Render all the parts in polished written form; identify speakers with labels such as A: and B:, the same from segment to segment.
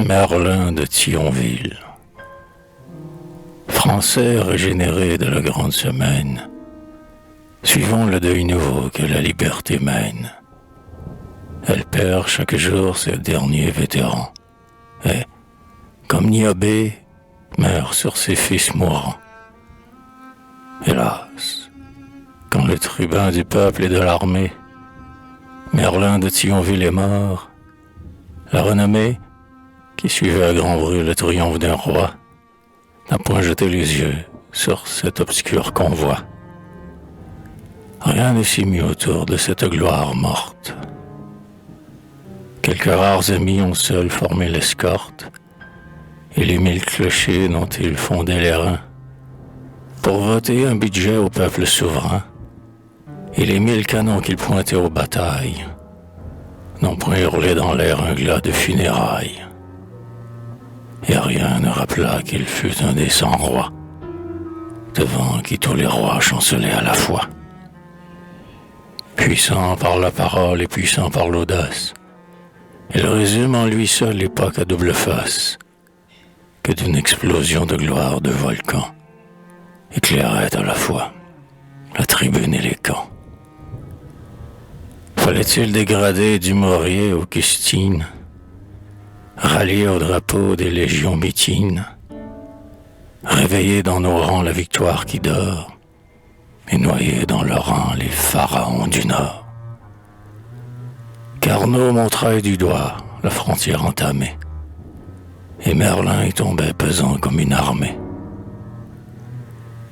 A: Merlin de Thionville. Français régénéré de la grande semaine, suivons le deuil nouveau que la liberté mène. Elle perd chaque jour ses derniers vétérans, et, comme Niobé, meurt sur ses fils mourants. Hélas, quand le tribun du peuple et de l'armée, Merlin de Thionville est mort, la renommée, qui suivait à grand bruit le triomphe d'un roi, n'a point jeté les yeux sur cet obscur convoi. Rien ne s'y mit autour de cette gloire morte. Quelques rares amis ont seuls formé l'escorte, et les 1000 clochers dont ils fondaient les reins, pour voter un budget au peuple souverain, et les 1000 canons qu'ils pointaient aux batailles, n'ont point hurlé dans l'air un glas de funérailles. Et rien ne rappela qu'il fut un des 100 rois, devant qui tous les rois chancelaient à la fois. Puissant par la parole et puissant par l'audace, il résume en lui seul l'époque à double face, que d'une explosion de gloire de volcan éclairait à la fois la tribune et les camps. Fallait-il dégrader du Maurier aux Custines, rallier au drapeau des légions bitines, réveiller dans nos rangs la victoire qui dort, et noyer dans leurs rangs les pharaons du Nord? Carnot montrait du doigt la frontière entamée, et Merlin y tombait pesant comme une armée.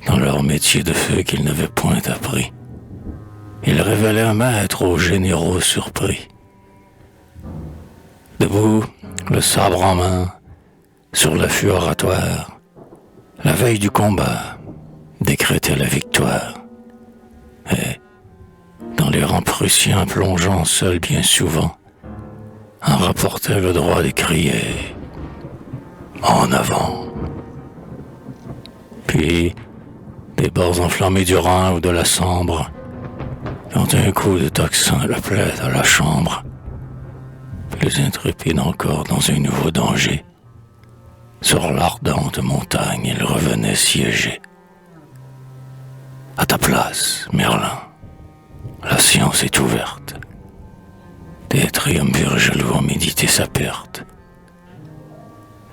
A: Dans leur métier de feu qu'ils n'avaient point appris, ils révélaient un maître aux généraux surpris. Debout, le sabre en main, sur l'affût oratoire, la veille du combat, décrétait la victoire. Et, dans les rangs prussiens plongeant seuls bien souvent, en rapportait le droit de crier « En avant !» Puis, des bords enflammés du Rhin ou de la Sambre, quand un coup de tocsin l'appelait à la chambre, plus intrépide encore dans un nouveau danger, sur l'ardente montagne il revenait siéger. À ta place, Merlin, la science est ouverte. Des triumvirs jaloux ont médité sa perte.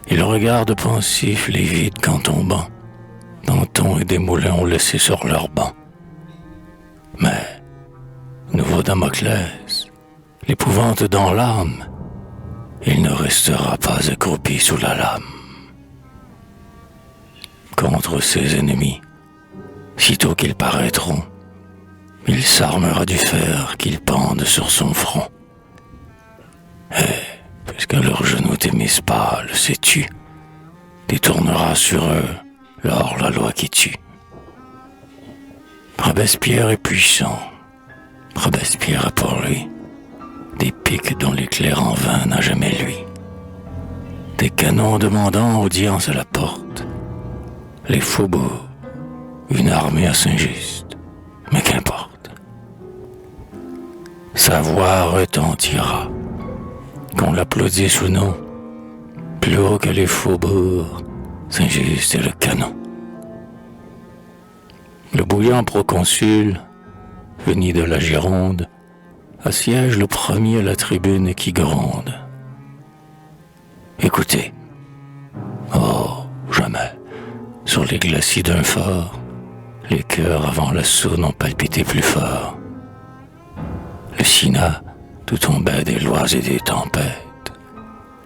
A: Ils regardent pensifs les vides qu'en tombant, Danton et Desmoulins ont laissé sur leur banc. Mais, nouveau Damoclès, l'épouvante dans l'âme, il ne restera pas accroupi sous la lame. Contre ses ennemis, sitôt qu'ils paraîtront, il s'armera du fer qu'ils pendent sur son front. Et, puisque leurs genoux t'émissent pâles, sais-tu, détournera sur eux l'or la loi qui tue. Robespierre est puissant, Robespierre a pour lui des piques dont l'éclair en vain n'a jamais lui, des canons demandant audience à la porte, les faubourgs, une armée à Saint-Just, mais qu'importe. Sa voix retentira, qu'on l'applaudisse ou non, plus haut que les faubourgs, Saint-Just et le canon. Le bouillant proconsul, venu de la Gironde, assiège le premier à la tribune qui gronde. Écoutez. Oh, jamais, sur les glacis d'un fort, les cœurs avant l'assaut n'ont palpité plus fort. Le Sina, tout tombait des lois et des tempêtes.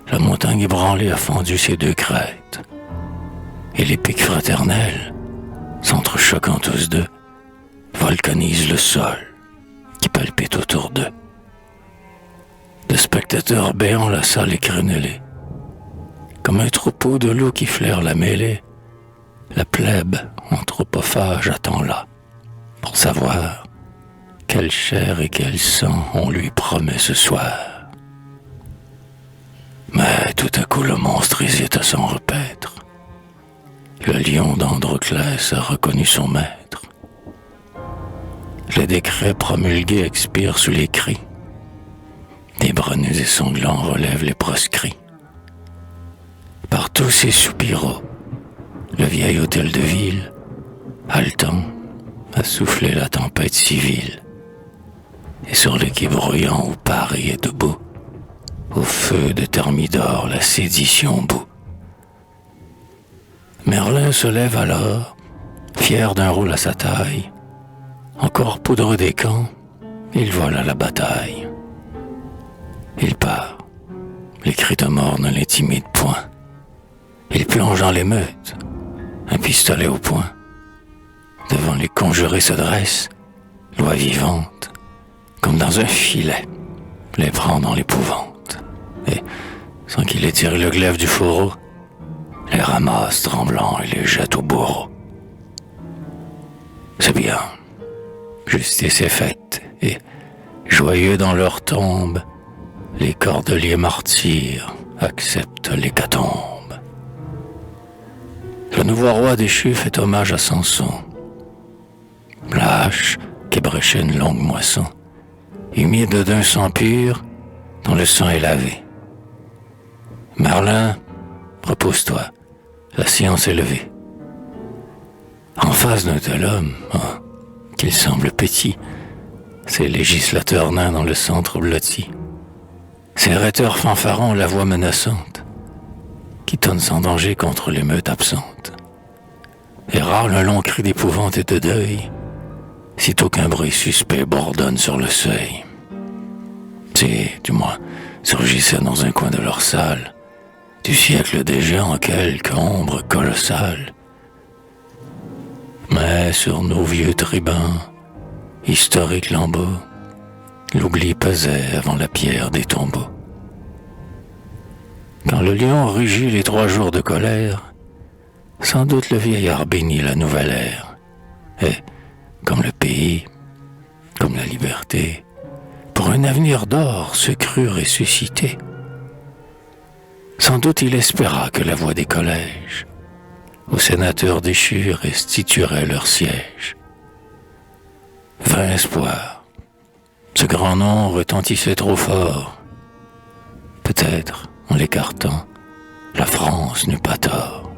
A: La montagne ébranlée a fendu ses deux crêtes. Et les pics fraternels, s'entrechoquant tous deux, volcanisent le sol qui palpite autour d'eux. De spectateurs béants la salle est crénelée. Comme un troupeau de loups qui flaire la mêlée, la plèbe anthropophage attend là, pour savoir quelle chair et quel sang on lui promet ce soir. Mais tout à coup le monstre hésite à s'en repaître. Le lion d'Androclès a reconnu son maître. Les décrets promulgués expirent sous les cris. Des bras nus et sanglants relèvent les proscrits. sous ses soupiraux, le vieil hôtel de ville, haletant, a soufflé la tempête civile. Et sur les quais bruyants où Paris est debout, au feu de Thermidor la sédition bout. Merlin se lève alors, fier d'un rôle à sa taille. Encore poudreux des camps, il vole à la bataille. Il part, les cris de mort ne l'intimident point. Il plonge dans l'émeute, un pistolet au poing. Devant les conjurés se dresse, loi vivante, comme dans un filet, les prend dans l'épouvante. Et, sans qu'il ait tiré le glaive du fourreau, les ramasse tremblants et les jette au bourreau. C'est bien, justice est faite, et, joyeux dans leur tombe, les cordeliers martyrs acceptent l'hécatombe. Le nouveau roi déchu fait hommage à Samson. La hache qu'ébréchait une longue moisson, humide d'un sang pur dont le sang est lavé. Merlin, repose-toi, la science est levée. En face d'un tel homme, qu'il semble petit, ces législateurs nains dans le centre blotti, ces rhéteurs fanfarons la voix menaçante, qui tonnent sans danger contre l'émeute absente, et râlent un long cri d'épouvante et de deuil, sitôt qu'un bruit suspect bourdonne sur le seuil. Si, du moins, surgissait dans un coin de leur salle, du siècle des géants quelque ombre colossale. Mais sur nos vieux tribuns, historiques lambeaux, l'oubli pesait avant la pierre des tombeaux. Quand le lion rugit les 3 jours de colère, sans doute le vieillard bénit la nouvelle ère. Et, comme le pays, comme la liberté, pour un avenir d'or se crut ressuscité. Sans doute il espéra que la voix des collèges aux sénateurs déchus restituerait leur siège. Vain espoir, ce grand nom retentissait trop fort. Peut-être, en l'écartant, la France n'eut pas tort.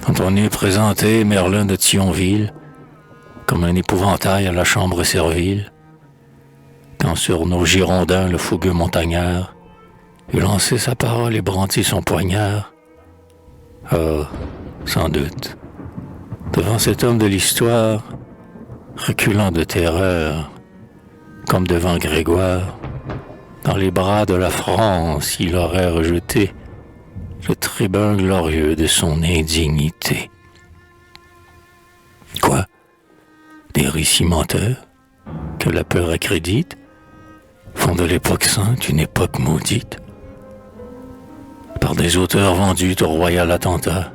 A: Quand on eut présenté Merlin de Thionville comme un épouvantail à la chambre servile, quand sur nos Girondins le fougueux montagnard eut lancé sa parole et brandi son poignard, sans doute, devant cet homme de l'histoire, reculant de terreur, comme devant Grégoire, dans les bras de la France, il aurait rejeté le tribun glorieux de son indignité. Quoi? Des récits menteurs, que la peur accrédite, font de l'époque sainte une époque maudite, par des auteurs vendus au royal attentat,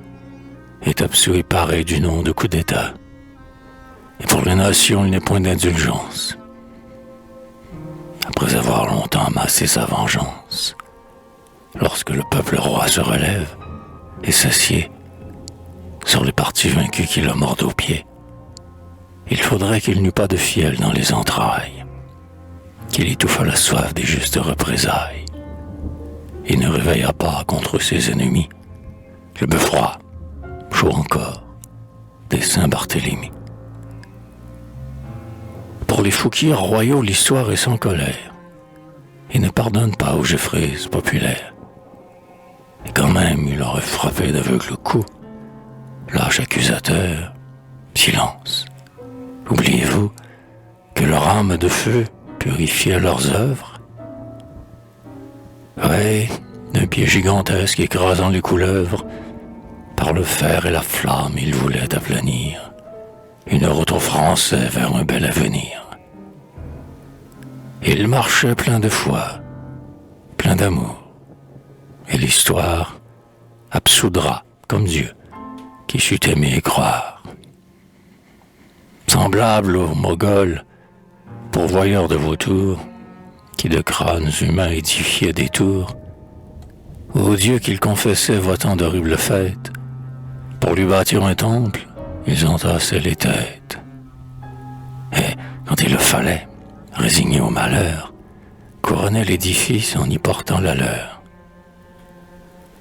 A: est absous paré du nom de coup d'État. Et pour les nations, il n'est point d'indulgence. Après avoir longtemps amassé sa vengeance, lorsque le peuple roi se relève et s'assied sur les partis vaincus qui le mordent aux pieds, il faudrait qu'il n'eût pas de fiel dans les entrailles, qu'il étouffa la soif des justes représailles, et ne réveilla pas contre ses ennemis le beffroi, chaud encore, des Saint-Barthélemy. Pour les Fouquiers royaux, l'histoire est sans colère, et ne pardonne pas aux Geoffreys populaires. Et quand même, il aurait frappé d'aveugles coups lâche accusateur, silence. Oubliez-vous que leur âme de feu purifiait leurs œuvres? Ouais, d'un pied gigantesque écrasant les couleuvres, par le fer et la flamme, ils voulaient aplanir une route aux Français vers un bel avenir. Ils marchaient plein de foi, plein d'amour, et l'histoire absoudra comme Dieu qui sut aimer et croire. Semblable aux Moghols, pourvoyeurs de vautours, qui de crânes humains édifiaient des tours, aux dieux qu'ils confessaient votant d'horribles fêtes, pour lui bâtir un temple, ils entassaient les têtes. Et, quand il le fallait, résignés au malheur, couronnaient l'édifice en y portant la leur.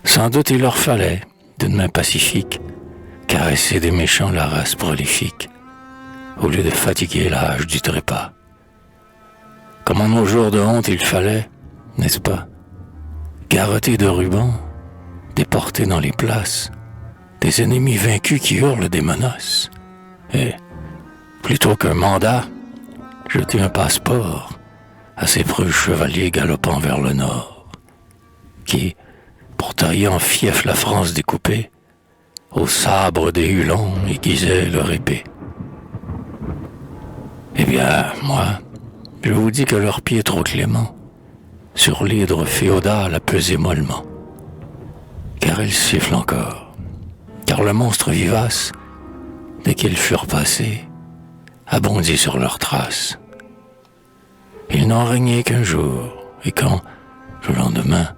A: Sans doute il leur fallait, d'une main pacifique, caresser des méchants la race prolifique, au lieu de fatiguer l'âge du trépas. Comme en nos jours de honte il fallait, n'est-ce pas, garroter de rubans, déporter dans les places, des ennemis vaincus qui hurlent des menaces. Et, plutôt qu'un mandat, jeter un passeport à ces preux chevaliers galopant vers le nord, qui, pour tailler en fief la France découpée, au sabre des Hulons aiguisaient leur épée. Eh bien, moi, je vous dis que leur pied trop clément sur l'hydre féodal a pesé mollement, car ils sifflent encore, car le monstre vivace, dès qu'ils furent passés, a bondi sur leurs traces. Ils n'ont régné qu'un jour, et quand, le lendemain,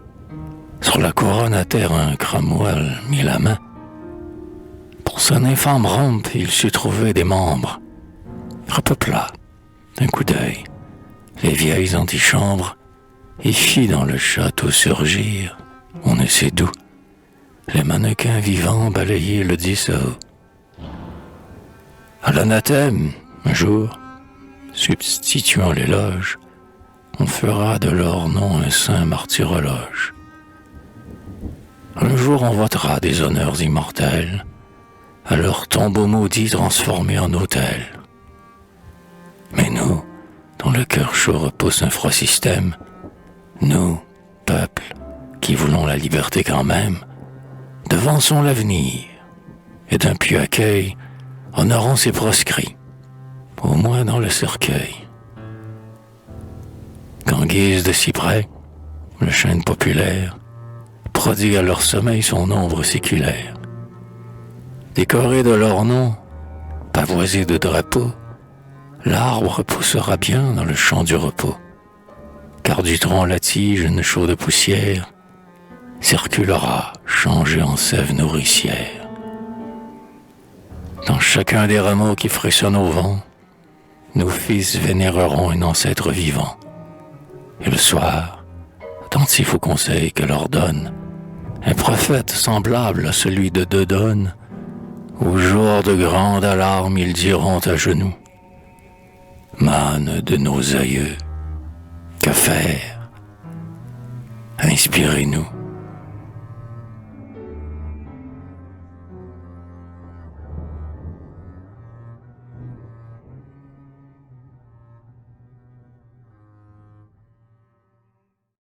A: sur la couronne à terre un Cromwell mit la main, pour son infâme rampe il sut trouver des membres, repeupla, d'un coup d'œil, les vieilles antichambres, et fit dans le château surgir, on ne sait d'où, les mannequins vivants balayer le dit sceau. À l'anathème, un jour, substituant l'éloge, on fera de leur nom un saint martyrologe. Un jour on votera des honneurs immortels, à leur tombeau maudit transformé en autel. Mais nous, dont le cœur chaud repousse un froid système, nous, peuple, qui voulons la liberté quand même, devançons l'avenir, et d'un pieux accueil, honorons ses proscrits, au moins dans le cercueil. Qu'en guise de cyprès, le chêne populaire prodigue à leur sommeil son ombre séculaire. Décoré de leur nom, pavoisé de drapeaux, l'arbre poussera bien dans le champ du repos, car du tronc la tige, une chaude poussière, circulera, changée en sève nourricière. Dans chacun des rameaux qui frissonnent au vent, nos fils vénéreront un ancêtre vivant. Et le soir, attentif aux conseils que leur donne un prophète semblable à celui de Dodone, au jour de grande alarme ils diront à genoux: Manne de nos aïeux, que faire? Inspirez-nous.